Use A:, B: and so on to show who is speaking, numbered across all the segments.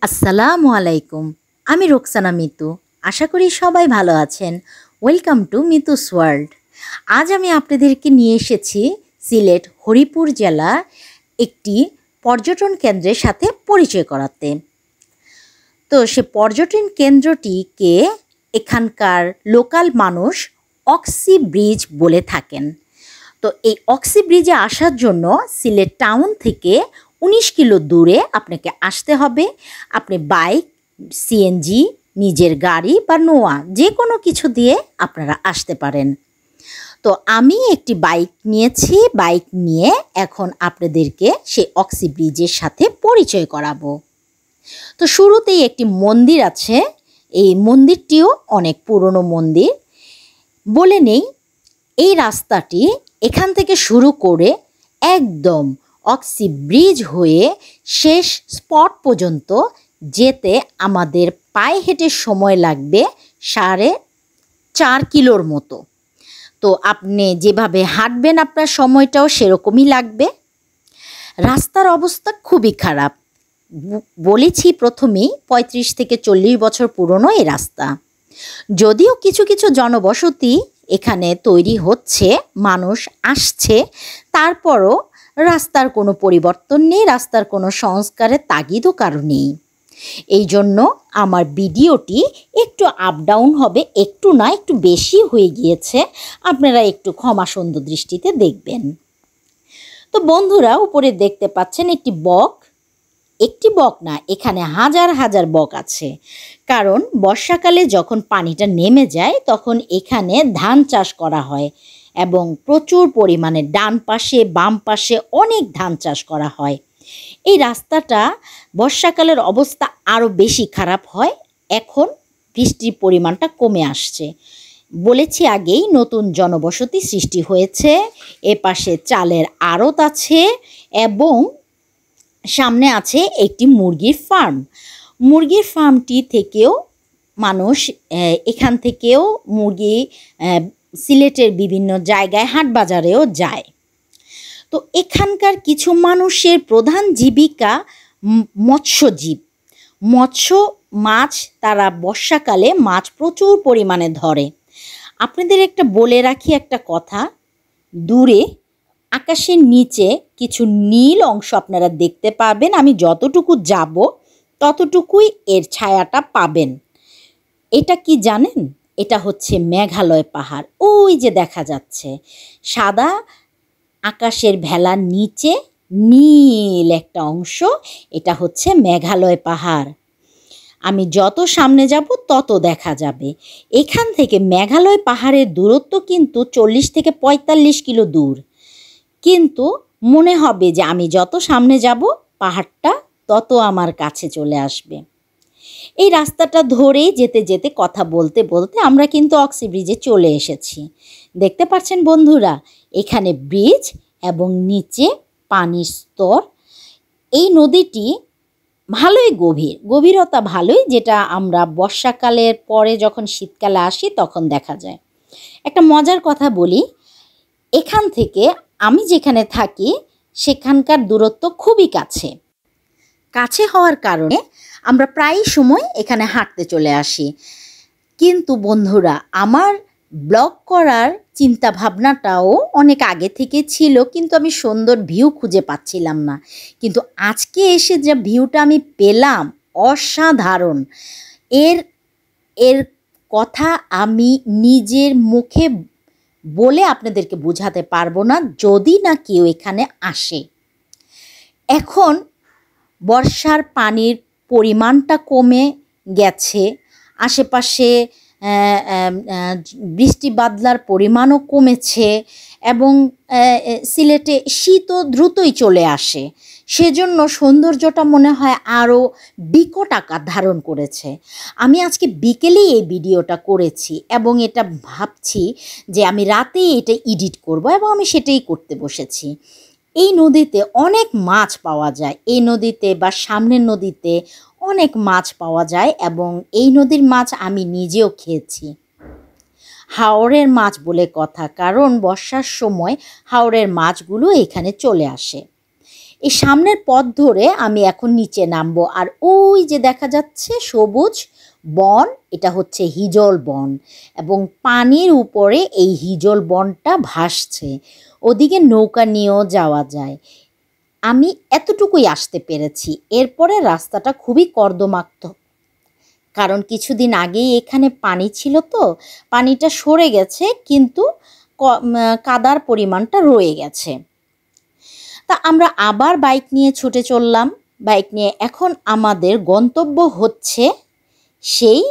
A: আসসালামু আলাইকুম। আমি রোকসানা মিতু। আশা করি সবাই ভালো আছেন। Welcome to Mitu's world. আজ আমি আপনাদেরকে নিয়ে এসেছি সিলেট হরিপুর জেলার একটি পর্যটন কেন্দ্রের সাথে পরিচয় করাতে। তো সে পর্যটন কেন্দ্রটিকে এখানকার লোকাল মানুষ অক্সি ব্রিজ বলে থাকেন। তো এই অক্সি ব্রিজে আসার জন্য সিলেট টাউন থেকে 19 কিলো দূরে আপনাকে আসতে হবে। আপনি বাইক, সিএনজি, নিজের গাড়ি বা নোয়া যে কোনো কিছু দিয়ে আপনারা আসতে পারেন। তো আমি একটি বাইক নিয়েছি। বাইক নিয়ে এখন আপনাদেরকে সেই অক্সি ব্রিজের সাথে পরিচয় করাবো। তো শুরুতেই একটি মন্দির আছে। এই মন্দিরটিও অনেক পুরনো মন্দির। বলে নেই, এই রাস্তাটি এখান থেকে শুরু করে একদম অক্সি ব্রিজ হয়ে শেষ স্পট পর্যন্ত যেতে আমাদের পায়ে হেঁটে সময় লাগবে 4.5 কিলোর মতো। তো আপনি যেভাবে হাঁটবেন আপনার সময়টাও সেরকমই লাগবে। রাস্তার অবস্থা খুবই খারাপ। বলেছি প্রথমেই 35 থেকে 40 বছর পুরনো এই রাস্তা। যদিও কিছু কিছু জনবসতি এখানে তৈরি হচ্ছে, মানুষ আসছে, তারপরও রাস্তার কোনো পরিবর্তন নেই, রাস্তার কোনো সংস্কারের তাগিদও কারো নেই। এই জন্য আমার ভিডিওটি একটু আপ ডাউন হবে, একটু না একটু বেশি হয়ে গিয়েছে। আপনারা একটু ক্ষমা সুন্দর দৃষ্টিতে দেখবেন। তো বন্ধুরা, উপরে দেখতে পাচ্ছেন একটি বক না, এখানে হাজার হাজার বক আছে। কারণ বর্ষাকালে যখন পানিটা নেমে যায় তখন এখানে ধান চাষ করা হয় এবং প্রচুর পরিমাণে ডান পাশে বাম পাশে অনেক ধান চাষ করা হয়। এই রাস্তাটা বর্ষাকালের অবস্থা আরও বেশি খারাপ হয়। এখন বৃষ্টির পরিমাণটা কমে আসছে। বলেছি আগেই, নতুন জনবসতি সৃষ্টি হয়েছে। এপাশে চালের আড়ত আছে এবং সামনে আছে একটি মুরগির ফার্ম। মুরগির ফার্মটি থেকেও মানুষ এখান থেকেও মুরগি সিলেটের বিভিন্ন জায়গায় হাট বাজারেও যায়। তো এখানকার কিছু মানুষের প্রধান জীবিকা মৎস্যজীব। মাছ, তারা বর্ষাকালে মাছ প্রচুর পরিমাণে ধরে। আপনাদের একটা বলে রাখি একটা কথা, দূরে আকাশের নিচে কিছু নীল অংশ আপনারা দেখতে পাবেন। আমি যতটুকু যাব ততটুকুই এর ছায়াটা পাবেন। এটা কি জানেন? এটা হচ্ছে মেঘালয় পাহাড়। ওই যে দেখা যাচ্ছে সাদা আকাশের ভেলার নিচে নীল একটা অংশ, এটা হচ্ছে মেঘালয় পাহাড়। আমি যত সামনে যাব তত দেখা যাবে। এখান থেকে মেঘালয় পাহাড়ের দূরত্ব কিন্তু 40 থেকে 45 কিলো দূর। কিন্তু মনে হবে যে আমি যত সামনে যাব পাহাড়টা তত আমার কাছে চলে আসবে। এই রাস্তাটা ধরে যেতে যেতে কথা বলতে বলতে আমরা কিন্তু অক্সি ব্রিজে চলে এসেছি। দেখতে পাচ্ছেন বন্ধুরা, এখানে ব্রিজ এবং নিচে পানির স্তর। এই নদীটি ভালোই গভীরতা ভালোই, যেটা আমরা বর্ষাকালের পরে যখন শীতকালে আসি তখন দেখা যায়। একটা মজার কথা বলি, এখান থেকে আমি যেখানে থাকি সেখানকার দূরত্ব খুবই কাছে হওয়ার কারণে আমরা প্রায় সময় এখানে হাঁটতে চলে আসি। কিন্তু বন্ধুরা, আমার ব্লগ করার চিন্তা ভাবনাটাও অনেক আগে থেকে ছিল, কিন্তু আমি সুন্দর ভিউ খুঁজে পাচ্ছিলাম না। কিন্তু আজকে এসে যে ভিউটা আমি পেলাম অসাধারণ। এর কথা আমি নিজের মুখে বলে আপনাদেরকে বোঝাতে পারবো না, যদি না কেউ এখানে আসে। এখন বর্ষার পানির পরিমাণটা কমে গেছে, আশেপাশে বৃষ্টি বাদলার পরিমাণও কমেছে এবং সিলেটে শীতও দ্রুতই চলে আসে। সেজন্য সৌন্দর্যটা মনে হয় আরও বিকট আকার ধারণ করেছে। আমি আজকে বিকেলেই এই ভিডিওটা করেছি এবং এটা ভাবছি যে আমি রাতেই এটা এডিট করব এবং আমি সেটাই করতে বসেছি। এই নদীতে অনেক মাছ পাওয়া যায়, এই নদীতে বা সামনের নদীতে অনেক মাছ পাওয়া যায় এবং এই নদীর মাছ আমি নিজেও খেয়েছি। হাওরের মাছ বলে কথা, কারণ বর্ষার সময় হাওরের মাছগুলো এখানে চলে আসে। এই সামনের পথ ধরে আমি এখন নিচে নামবো। আর ওই যে দেখা যাচ্ছে সবুজ বন, এটা হচ্ছে হিজল বন এবং পানির উপরে এই হিজল বনটা ভাসছে। ওদিকে নৌকা নিয়েও যাওয়া যায়। আমি এতটুকুই আসতে পেরেছি। এরপরে রাস্তাটা খুবই কর্দমাক্ত, কারণ কিছুদিন আগেই এখানে পানি ছিল, তো পানিটা সরে গেছে কিন্তু কাদার পরিমাণটা রয়ে গেছে। তা আমরা আবার বাইক নিয়ে ছুটে চললাম। বাইক নিয়ে এখন আমাদের গন্তব্য হচ্ছে সেই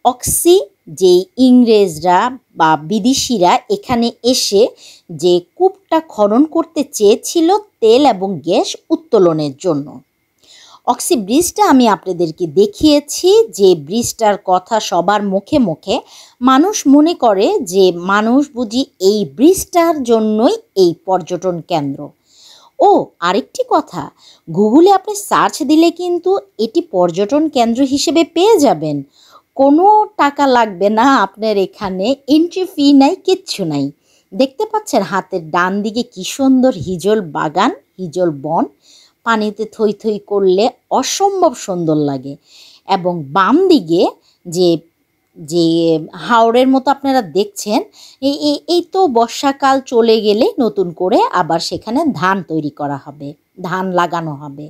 A: অক্সি, যেই ইংরেজরা বা বিদেশিরা এখানে এসে যে কূপটা খনন করতে চেয়েছিল তেল এবং গ্যাস উত্তোলনের জন্য। অক্সি ব্রিজটা আমি আপনাদেরকে দেখিয়েছি, যে ব্রিজটার কথা সবার মুখে মুখে। মানুষ মনে করে যে মানুষ বুঝি এই ব্রিজটার জন্যই এই পর্যটন কেন্দ্র। ও আরেকটি কথা, গুগলে আপনি সার্চ দিলে কিন্তু এটি পর্যটন কেন্দ্র হিসেবে পেয়ে যাবেন। কোনো টাকা লাগবে না আপনার, এখানে এন্ট্রি ফি নাই, কিচ্ছু নাই। দেখতে পাচ্ছেন হাতের ডান দিকে কি সুন্দর হিজল বাগান, হিজল বন, পানিতে থই থই করলে অসম্ভব সুন্দর লাগে। এবং বাম দিকে যে যে হাওরের মতো আপনারা দেখছেন, এই তো বর্ষাকাল চলে গেলে নতুন করে আবার সেখানে ধান তৈরি করা হবে, ধান লাগানো হবে।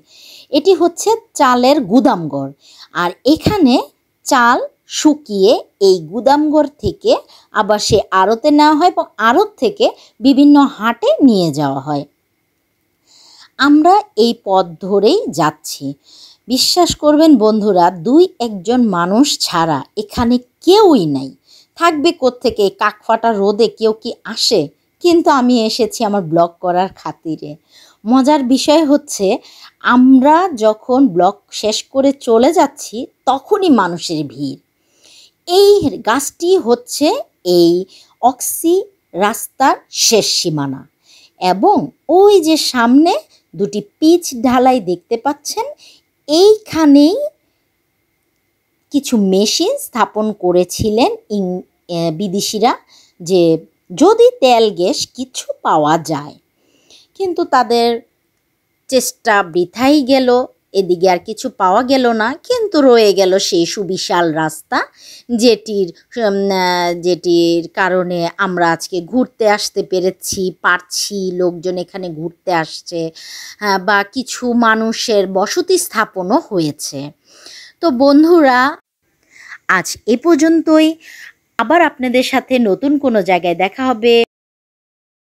A: এটি হচ্ছে চালের গুদামঘর। আর এখানে চাল শুকিয়ে এই গুদামঘর থেকে আবার সে আড়তে নেওয়া হয় এবং আড়ত থেকে বিভিন্ন হাটে নিয়ে যাওয়া হয়। আমরা এই পথ ধরেই যাচ্ছি। বিশ্বাস করবেন বন্ধুরা, 2-1 মানুষ ছাড়া এখানে কেউই নাই। থাকবে কোত্থেকে? কাকফাটা রোদে কেউ কি আসে? কিন্তু আমি এসেছি আমার ব্লগ করার খাতিরে। মজার বিষয় হচ্ছে, আমরা যখন ব্লগ শেষ করে চলে যাচ্ছি তখনই মানুষের ভিড়। এই গাছটি হচ্ছে এই অক্সি রাস্তার শেষ সীমানা এবং ওই যে সামনে 2টি পিচ ঢালাই দেখতে পাচ্ছেন, এইখানেই কিছু মেশিন স্থাপন করেছিলেন বিদেশিরা, যে যদি তেল গ্যাস কিছু পাওয়া যায়। কিন্তু তাদের চেষ্টা বৃথাই গেল, এদিকে আর কিছু পাওয়া গেল না। কিন্তু রয়ে গেল সেই সুবিশাল রাস্তা, যেটির কারণে আমরা আজকে ঘুরতে আসতে পারছি, লোকজন এখানে ঘুরতে আসছে, বা কিছু মানুষের বসতি স্থাপনও হয়েছে। তো বন্ধুরা, আজ এ পর্যন্তই। আবার আপনাদের সাথে নতুন কোনো জায়গায় দেখা হবে।